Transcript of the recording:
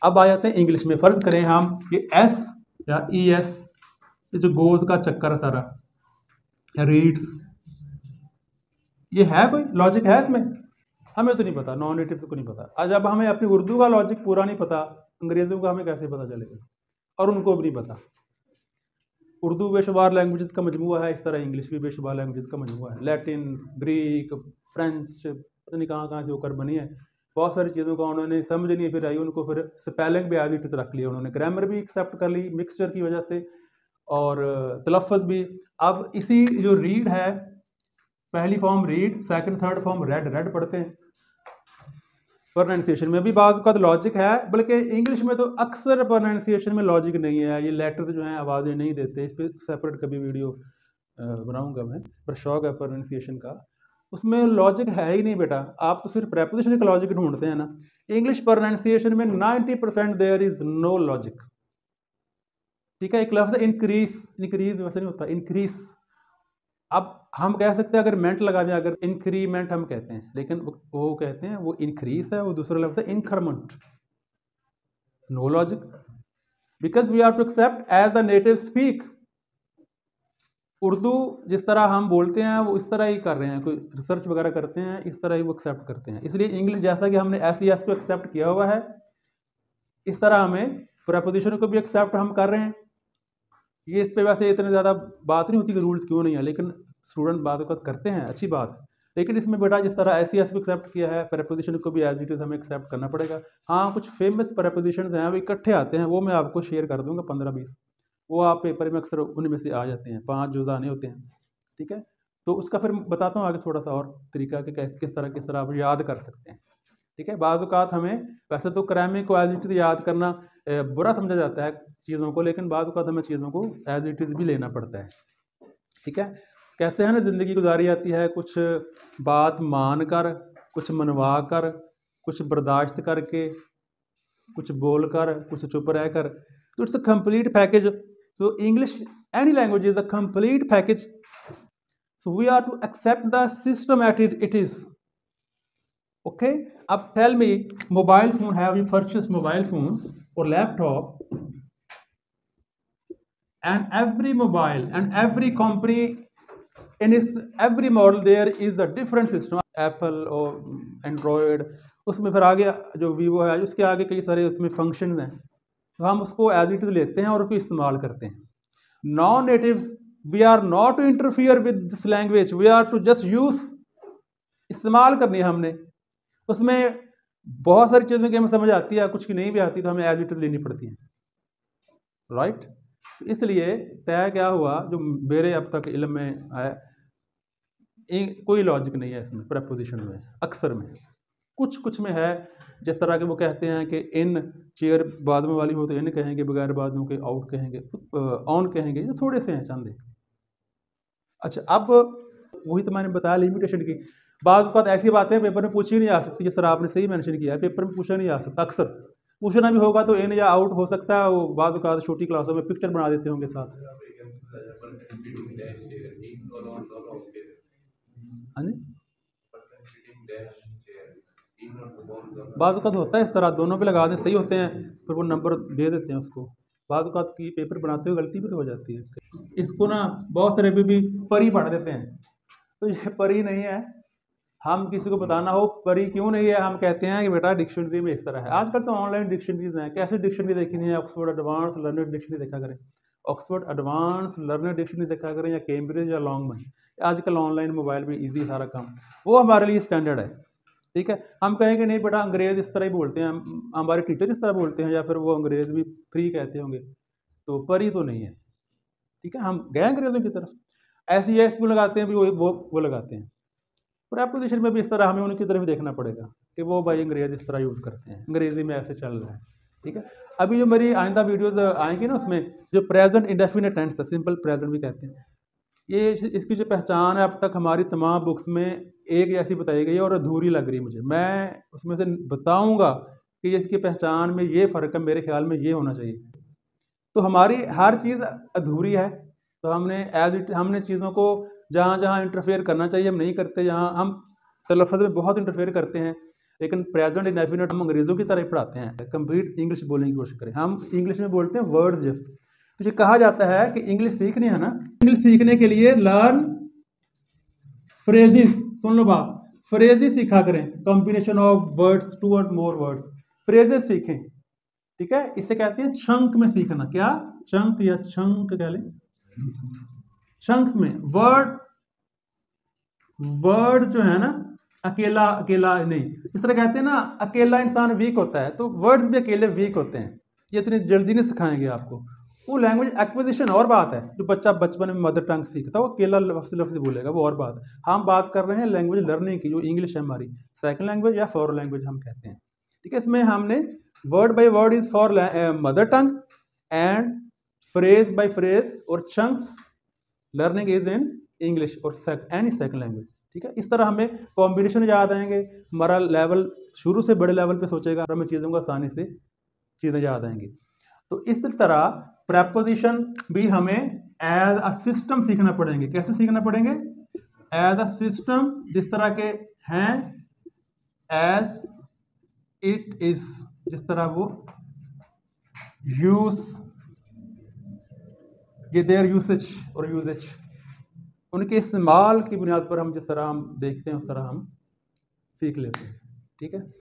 अब आ जाते हैं इंग्लिश में। फ़र्ज़ करें हम कि एस या ई एस, ये जो गोज़ का चक्कर है सारा, रीड्स, ये है कोई लॉजिक है इसमें? हमें तो नहीं पता, नॉन नेटिव को नहीं पता। आज अब हमें अपनी उर्दू का लॉजिक पूरा नहीं पता, अंग्रेज़ों का हमें कैसे पता चलेगा? और उनको भी नहीं पता। उर्दू बेशुमार लैंग्वेजेस का मजमूआ है, इस तरह इंग्लिश भी बेशुमार लैंग्वेजेस का मजमूआ है। लैटिन, ग्रीक, फ्रेंच, पता नहीं कहाँ से होकर बनी है। बहुत सारी चीज़ों का उन्होंने समझ नहीं फिर आई, उनको फिर स्पेलिंग भी एज इट इज़ रख लिया उन्होंने, ग्रामर भी एक्सेप्ट कर ली मिक्सचर की वजह से, और तलफ़्फ़ुज़ भी। अब इसी जो रीड है, पहली form read, second third form red, red पढ़ते हैं। प्रोनाउंसिएशन में भी बाज़ का लॉजिक है, बल्कि इंग्लिश में तो अक्सर प्रोनाउंसिएशन में लॉजिक नहीं है। ये लेटर्स जो हैं आवाज़ें नहीं देते, इस पर सेपरेट कभी वीडियो बनाऊंगा मैं, पर शौक है प्रोनाउंसिएशन का। उसमें लॉजिक है ही नहीं बेटा, आप तो सिर्फ प्रेपोजिशन का लॉजिक ढूंढते हैं ना। इंग्लिश प्रोनाउंसिएशन में 90% देयर इज नो लॉजिक। ठीक है, एक लफ्ज़ इंक्रीज, इंक्रीज वैसे नहीं होता, इंक्रीज। अब हम कह सकते हैं अगर मेंट लगा दें, अगर इंक्रीमेंट हम कहते हैं, लेकिन वो कहते हैं वो इंक्रीज है, वो दूसरा लफ्ज़ है increment. No logic, because we are to accept as the native speak. Urdu जिस तरह हम बोलते हैं वो इस तरह ही कर रहे हैं, कोई रिसर्च वगैरह करते हैं, इस तरह ही वो एक्सेप्ट करते हैं। इसलिए इंग्लिश जैसा कि हमने एस ई एस को एक्सेप्ट किया हुआ है, इस तरह हमें प्रपोजिशन को भी एक्सेप्ट हम कर रहे हैं। ये इस पे वैसे इतनी ज़्यादा बात नहीं होती कि रूल्स क्यों नहीं है, लेकिन स्टूडेंट बात करते हैं, अच्छी बात है। लेकिन इसमें बेटा जिस तरह एस सी एस को एक्सेप्ट किया है, प्रपोजिशन को भी एज इट इज़ हमें एक्सेप्ट करना पड़ेगा। हाँ, कुछ फेमस प्रपोजिशन हैं वो इकट्ठे आते हैं, वो मैं आपको शेयर कर दूंगा 15-20, वो आप पेपर में अक्सर उनमें से आ जाते हैं, 5 जुज़ आने होते हैं। ठीक है, तो उसका फिर बताता हूँ आगे थोड़ा सा और तरीका कि कैसे किस तरह आप याद कर सकते हैं। ठीक है, बाज़ औक़ात हमें वैसे तो ग्रामर को एज इट इज़ याद करना बुरा समझा जाता है चीज़ों को, लेकिन बाज़ औक़ात हमें चीज़ों को एज इट इज़ भी लेना पड़ता है। ठीक है, कहते हैं ना ज़िंदगी गुजारी जाती है कुछ बात मान कर, कुछ मनवा कर, कुछ बर्दाश्त करके, कुछ बोल कर, कुछ चुप रह कर। तो it's a complete package. So English, any language is a complete package. So we are to accept the system at it is. Okay, अब tell me, mobile phone, have you purchase mobile phone or laptop, and every mobile and every company in its every model there is a different system, Apple और Android, उसमें फिर आगे जो Vivo है उसके आगे कई सारे उसमें फंक्शन हैं, तो हम उसको एज इट इज लेते हैं और उसको इस्तेमाल करते हैं। Non natives, we are not to interfere with this language, we are to just use, इस्तेमाल करनी है हमने। उसमें बहुत सारी चीज़ों की हमें समझ आती है, कुछ की नहीं भी आती, तो हमें एज इट इज लेनी पड़ती है। राइट, इसलिए तय क्या हुआ, जो मेरे अब तक इल्म में है, कोई लॉजिक नहीं है इसमें प्रपोजिशन में। अक्सर में कुछ में है, जिस तरह के वो कहते हैं कि इन चेयर बाद में वाली हो तो इन कहेंगे, बगैर बाद में के आउट कहेंगे, ऑन कहेंगे, ये थोड़े से हैं चंद। अच्छा, अब वही तो मैंने बताया लिमिटेशन की। बाद बात ऐसी बातें पेपर में पूछी नहीं आ सकती, जिस तरह आपने सही मेंशन किया है, पेपर में पूछा नहीं आ सकता। अक्सर पूछना भी होगा तो इन या आउट हो सकता है, वो बाद बात छोटी क्लासों में पिक्चर बना देते होंगे साथ। हाँ जी, बाद बात होता है इस तरह, दोनों पे लगा दें सही होते हैं, फिर वो नंबर दे देते हैं उसको। बाद बात की पेपर बनाते हुए गलती भी तो हो जाती है। इसको ना बहुत सारे भी परी पढ़ देते हैं, तो ये परी नहीं है। हम किसी को बताना हो परी क्यों नहीं है, हम कहते हैं कि बेटा डिक्शनरी में इस तरह है। आजकल तो ऑनलाइन डिक्शनरीज हैं, कैसे डिक्शनरी देखनी है, ऑक्सफोर्ड एडवांस लर्नर डिक्शनरी देखा करें, ऑक्सफोर्ड एडवांस लर्नर डिक्शनरी देखा करें, या कैम्ब्रिज या लॉन्गमन। आजकल ऑनलाइन मोबाइल में ईजी सारा काम, वो हमारे लिए स्टैंडर्ड है। ठीक है, हम कहेंगे नहीं बेटा अंग्रेज़ इस तरह ही बोलते हैं, हमारे टीचर इस तरह बोलते हैं, या फिर वो अंग्रेज़ भी फ्री कहते होंगे, तो परी तो नहीं है। ठीक है, हम गए अंग्रेज़ों की तरफ, ऐसी ऐसी लगाते हैं भी, वो लगाते हैं। प्रपोजिशन में भी इस तरह हमें उनकी तरफ देखना पड़ेगा कि वो भाई अंग्रेज इस तरह यूज़ करते हैं, अंग्रेजी में ऐसे चल रहा है। ठीक है, अभी जो मेरी आइंदा वीडियोस आएंगी ना, उसमें जो प्रेजेंट इंडेफिनिट टेंस है, सिंपल प्रेजेंट भी कहते हैं, ये इसकी जो पहचान है अब तक हमारी तमाम बुक्स में एक ऐसी बताई गई है और अधूरी लग रही है मुझे। मैं उसमें से बताऊँगा कि इसकी पहचान में ये फ़र्क है, मेरे ख्याल में ये होना चाहिए। तो हमारी हर चीज़ अधूरी है, तो हमने चीज़ों को जहाँ जहाँ इंटरफेयर करना चाहिए हम नहीं करते, जहाँ हम तलफ़्फ़ुज़ में बहुत इंटरफेयर करते हैं। लेकिन प्रेजेंट इंडेफिनिट हम अंग्रेजों की तरह ही पढ़ाते हैं। कंप्लीट इंग्लिश बोलने की कोशिश करें। हम इंग्लिश में बोलते हैं वर्ड जस्ट। तो ये कहा जाता है कि इंग्लिश सीखनी है ना, इंग्लिश सीखने के लिए लर्न फ्रेजेस। सुन लो बात, फ्रेजेस सीखा करें, कॉम्बिनेशन ऑफ वर्ड्स, 2 और मोर वर्ड्स, फ्रेजेस सीखें। ठीक है, इसे कहते हैं चंक में सीखना। क्या? चंक या चंक कह लें। चंक्स में वर्ड जो है ना, अकेला अकेला नहीं। इस तरह कहते हैं ना, अकेला इंसान वीक होता है, तो वर्ड्स भी अकेले वीक होते हैं। ये इतनी जल्दी नहीं सिखाएंगे आपको। वो लैंग्वेज एक्विजिशन और बात है। जो बच्चा बचपन में मदर टंग सीखता है वो अकेला लफ्ज बोलेगा, वो और बात है। हम बात कर रहे हैं लैंग्वेज लर्निंग की, जो इंग्लिश है हमारी सेकंड लैंग्वेज या फॉरेन लैंग्वेज हम कहते हैं। ठीक है, इसमें हमने word by word is for mother tongue and phrase by phrase और chunks learning is in English और एनी सेकंड लैंग्वेज। ठीक है, इस तरह हमें कॉम्बिनेशन याद आएंगे, हमारा लेवल शुरू से बड़े लेवल पे सोचेगा, हमें चीज़ों को आसानी से चीज़ें याद आएंगी। तो इस तरह प्रेपोजिशन भी हमें एज अ सिस्टम सीखना पड़ेंगे। कैसे सीखना पड़ेंगे? एज अ सिस्टम, जिस तरह के हैं, एज इट इज, जिस तरह वो, यूज, ये देयर यूसेज और यूजेज, उनके इस्तेमाल की बुनियाद पर हम जिस तरह हम देखते हैं उस तरह हम सीख लेते हैं। ठीक है।